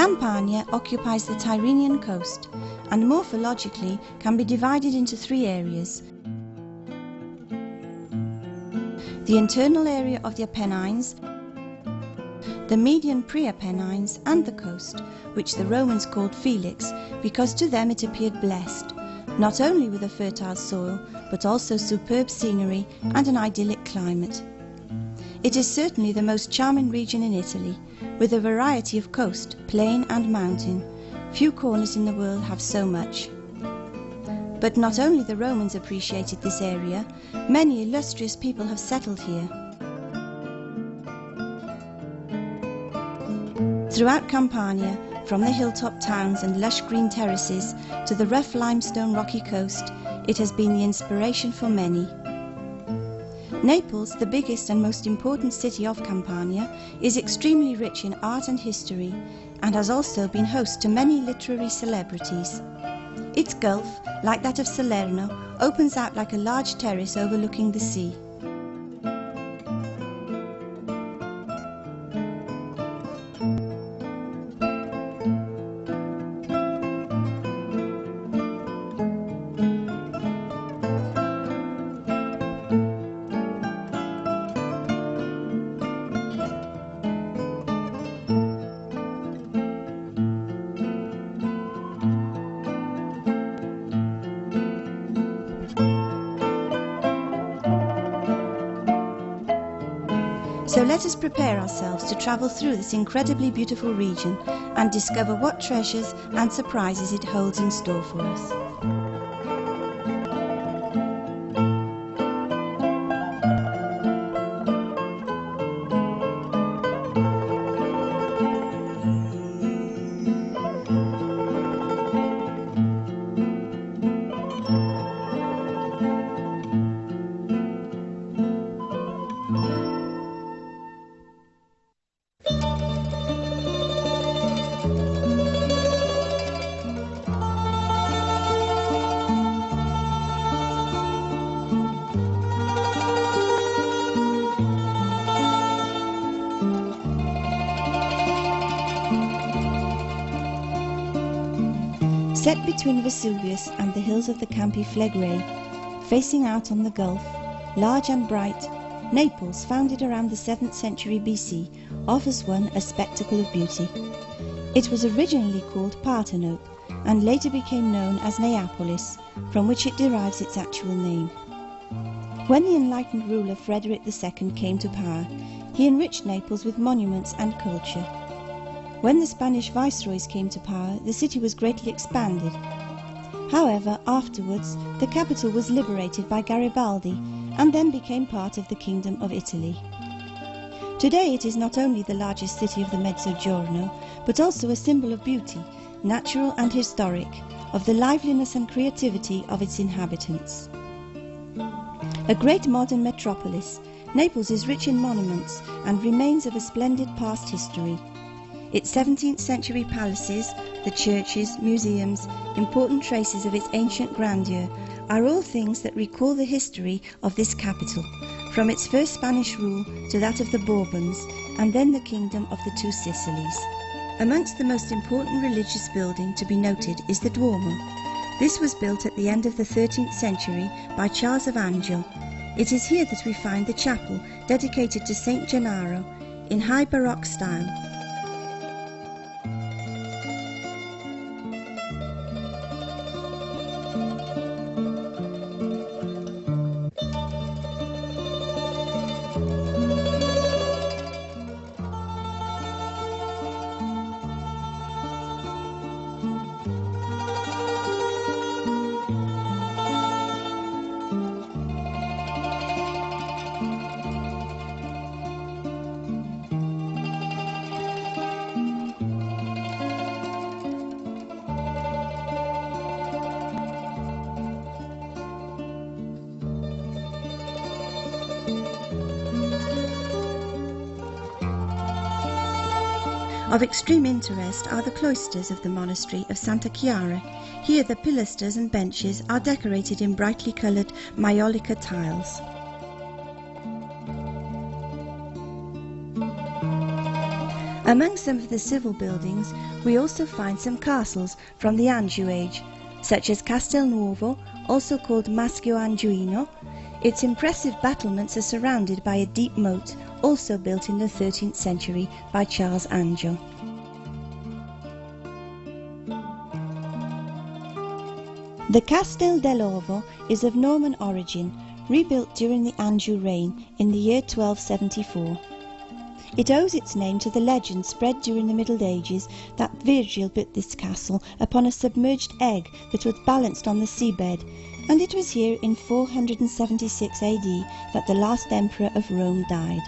Campania occupies the Tyrrhenian coast and morphologically can be divided into three areas. The internal area of the Apennines, the median pre-Apennines and the coast, which the Romans called Felix because to them it appeared blessed, not only with a fertile soil but also superb scenery and an idyllic climate. It is certainly the most charming region in Italy, with a variety of coast, plain and mountain. Few corners in the world have so much. But not only the Romans appreciated this area, many illustrious people have settled here. Throughout Campania, from the hilltop towns and lush green terraces to the rough limestone rocky coast, it has been the inspiration for many. Naples, the biggest and most important city of Campania, is extremely rich in art and history and has also been host to many literary celebrities. Its gulf, like that of Salerno, opens out like a large terrace overlooking the sea. So let us prepare ourselves to travel through this incredibly beautiful region and discover what treasures and surprises it holds in store for us. Set between Vesuvius and the hills of the Campi Flegrei, facing out on the Gulf, large and bright, Naples, founded around the 7th century BC, offers one a spectacle of beauty. It was originally called Partenope and later became known as Neapolis, from which it derives its actual name. When the enlightened ruler Frederick II came to power, he enriched Naples with monuments and culture. When the Spanish viceroys came to power, the city was greatly expanded. However, afterwards, the capital was liberated by Garibaldi and then became part of the Kingdom of Italy. Today it is not only the largest city of the Mezzogiorno, but also a symbol of beauty, natural and historic, of the liveliness and creativity of its inhabitants. A great modern metropolis, Naples is rich in monuments and remains of a splendid past history. Its 17th century palaces, the churches, museums, important traces of its ancient grandeur are all things that recall the history of this capital, from its first Spanish rule to that of the Bourbons and then the Kingdom of the Two Sicilies. Amongst the most important religious building to be noted is the Duomo. This was built at the end of the 13th century by Charles of Anjou. It is here that we find the chapel dedicated to Saint Gennaro in high Baroque style. Of extreme interest are the cloisters of the monastery of Santa Chiara. Here the pilasters and benches are decorated in brightly coloured maiolica tiles. Among some of the civil buildings, we also find some castles from the Anjou age, such as Castelnuovo, also called Maschio Angiuino. Its impressive battlements are surrounded by a deep moat, also built in the 13th century by Charles Anjou. The Castel dell'Ovo is of Norman origin, rebuilt during the Anjou reign in the year 1274. It owes its name to the legend spread during the Middle Ages that Virgil built this castle upon a submerged egg that was balanced on the seabed, and it was here in 476 AD that the last emperor of Rome died.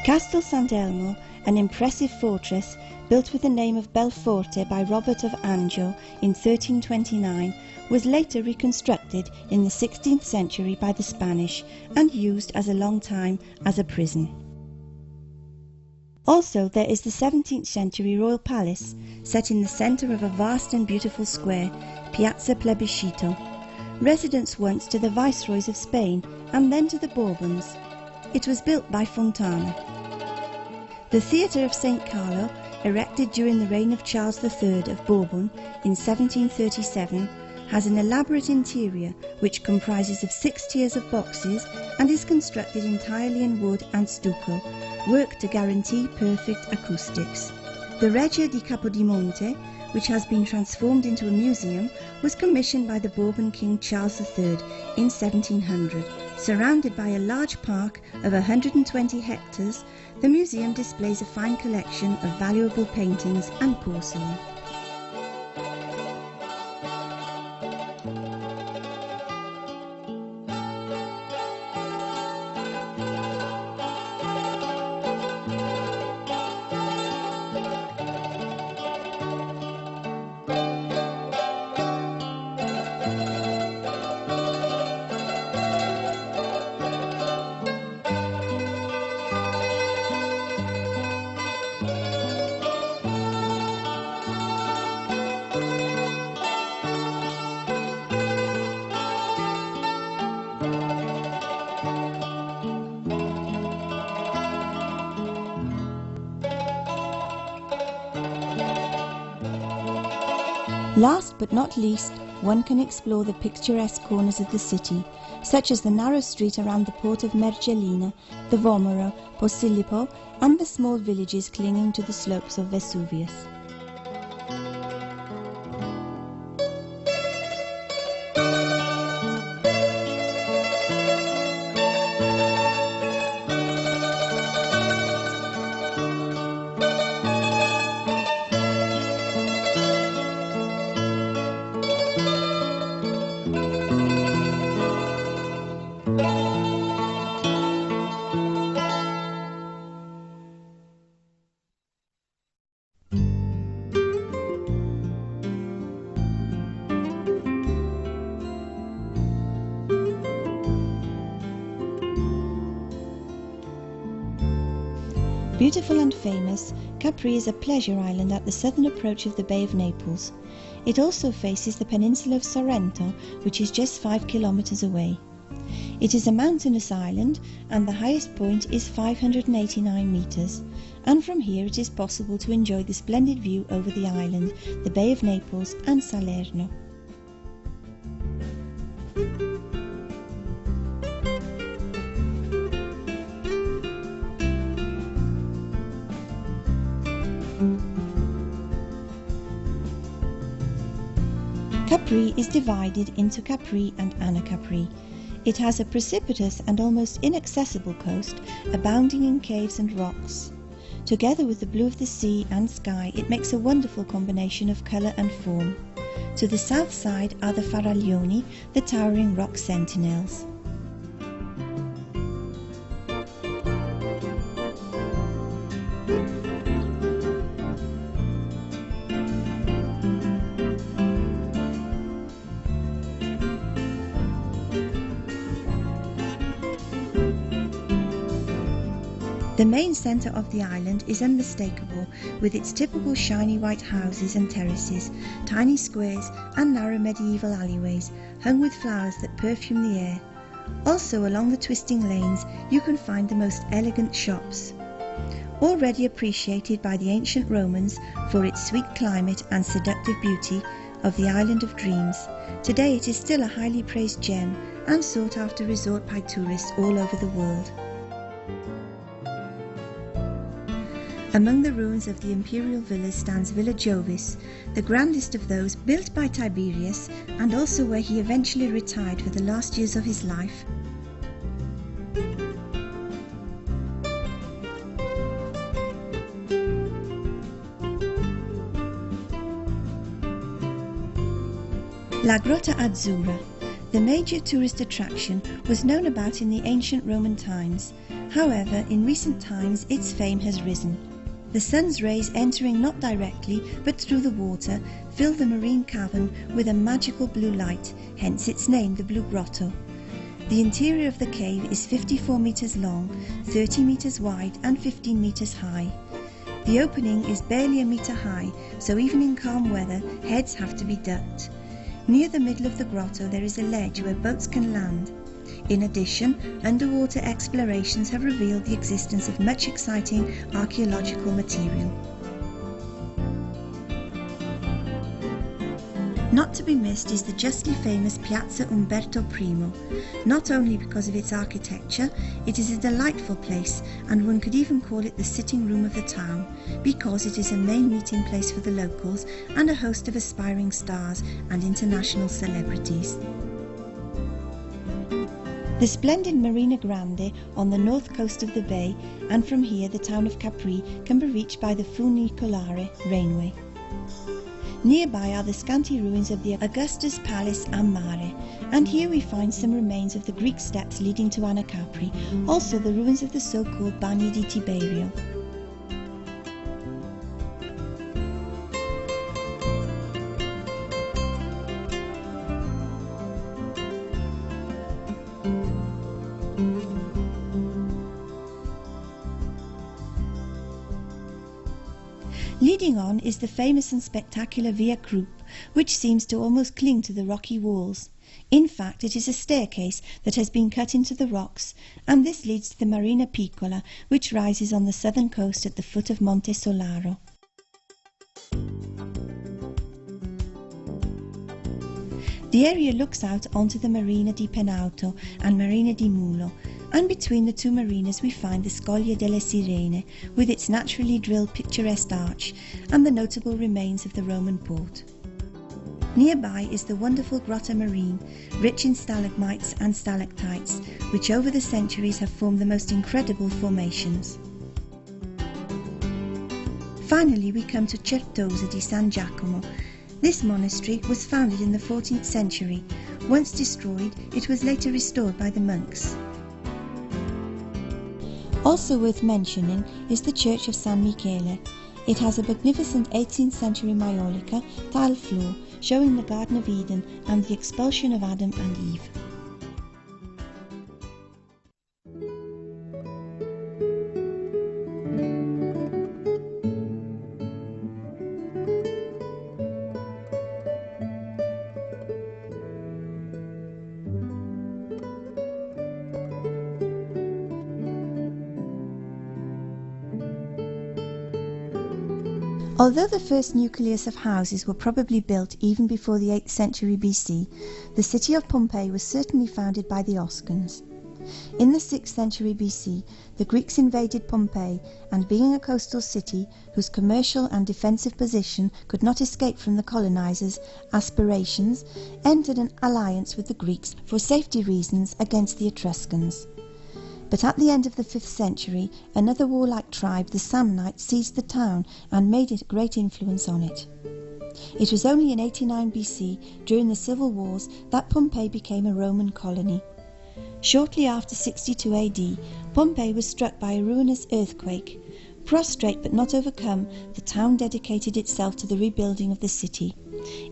Castel Sant'Elmo, an impressive fortress built with the name of Belforte by Robert of Anjou in 1329, was later reconstructed in the 16th century by the Spanish and used as a long time as a prison. Also there is the 17th century royal palace set in the centre of a vast and beautiful square, Piazza Plebiscito, residence once to the viceroys of Spain and then to the Bourbons. It was built by Fontana. The Theatre of St. Carlo, erected during the reign of Charles III of Bourbon in 1737, has an elaborate interior which comprises of 6 tiers of boxes and is constructed entirely in wood and stucco, work to guarantee perfect acoustics. The Regia di Capodimonte, which has been transformed into a museum, was commissioned by the Bourbon King Charles III in 1700. Surrounded by a large park of 120 hectares, the museum displays a fine collection of valuable paintings and porcelain. Last but not least, one can explore the picturesque corners of the city, such as the narrow street around the port of Mergellina, the Vomero, Posillipo, and the small villages clinging to the slopes of Vesuvius. Beautiful and famous, Capri is a pleasure island at the southern approach of the Bay of Naples. It also faces the peninsula of Sorrento, which is just 5 kilometers away. It is a mountainous island and the highest point is 589 meters, and from here it is possible to enjoy the splendid view over the island, the Bay of Naples and Salerno. Capri is divided into Capri and Anacapri. It has a precipitous and almost inaccessible coast, abounding in caves and rocks. Together with the blue of the sea and sky, it makes a wonderful combination of colour and form. To the south side are the Faraglioni, the towering rock sentinels. The main centre of the island is unmistakable, with its typical shiny white houses and terraces, tiny squares and narrow medieval alleyways hung with flowers that perfume the air, Also along the twisting lanes you can find the most elegant shops. Already appreciated by the ancient Romans for its sweet climate and seductive beauty of the island of dreams, today it is still a highly praised gem and sought after resort by tourists all over the world. Among the ruins of the imperial villas stands Villa Jovis, the grandest of those built by Tiberius and also where he eventually retired for the last years of his life. La Grotta Azzurra, the major tourist attraction, was known about in the ancient Roman times. However, in recent times its fame has risen. The sun's rays entering not directly but through the water fill the marine cavern with a magical blue light, hence its name, the Blue Grotto. The interior of the cave is 54 meters long, 30 meters wide and 15 meters high. The opening is barely a meter high, so even in calm weather heads have to be ducked. Near the middle of the grotto there is a ledge where boats can land. In addition, underwater explorations have revealed the existence of much exciting archaeological material. Not to be missed is the justly famous Piazza Umberto I. Not only because of its architecture, it is a delightful place, and one could even call it the sitting room of the town, because it is a main meeting place for the locals and a host of aspiring stars and international celebrities. The splendid Marina Grande on the north coast of the bay, and from here the town of Capri can be reached by the Funicolare railway. Nearby are the scanty ruins of the Augustus Palace a Mare, and here we find some remains of the Greek steps leading to Anacapri, also the ruins of the so-called Bagni di Tiberio. Leading on is the famous and spectacular Via Crup, which seems to almost cling to the rocky walls. In fact, it is a staircase that has been cut into the rocks, and this leads to the Marina Piccola, which rises on the southern coast at the foot of Monte Solaro. The area looks out onto the Marina di Penauto and Marina di Mulo, and between the two marinas we find the Scoglie delle Sirene, with its naturally drilled picturesque arch and the notable remains of the Roman port. Nearby is the wonderful Grotta Marine, rich in stalagmites and stalactites, which over the centuries have formed the most incredible formations. Finally we come to Certosa di San Giacomo. This monastery was founded in the 14th century. Once destroyed, it was later restored by the monks. Also worth mentioning is the Church of San Michele. It has a magnificent 18th century maiolica tile floor showing the Garden of Eden and the expulsion of Adam and Eve. Although the first nucleus of houses were probably built even before the 8th century BC, the city of Pompeii was certainly founded by the Oscans. In the 6th century BC, the Greeks invaded Pompeii, and being a coastal city whose commercial and defensive position could not escape from the colonizers' aspirations, entered an alliance with the Greeks for safety reasons against the Etruscans. But at the end of the 5th century, another warlike tribe, the Samnites, seized the town and made a great influence on it. It was only in 89 BC, during the civil wars, that Pompeii became a Roman colony. Shortly after 62 AD, Pompeii was struck by a ruinous earthquake. Prostrate but not overcome, the town dedicated itself to the rebuilding of the city.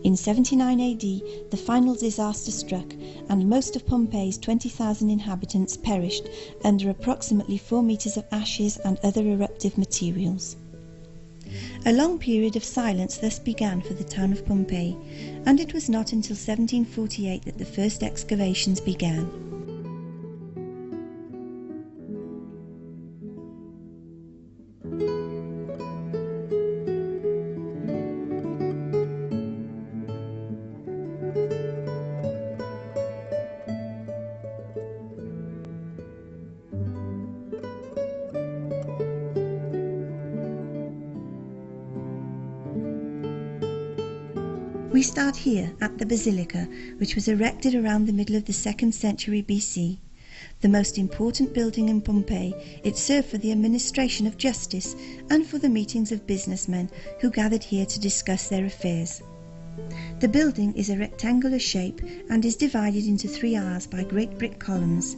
In 79 AD, the final disaster struck, and most of Pompeii's 20,000 inhabitants perished under approximately 4 meters of ashes and other eruptive materials. A long period of silence thus began for the town of Pompeii, and it was not until 1748 that the first excavations began. We start here at the Basilica, which was erected around the middle of the 2nd century BC. The most important building in Pompeii, it served for the administration of justice and for the meetings of businessmen who gathered here to discuss their affairs. The building is a rectangular shape and is divided into 3 aisles by great brick columns.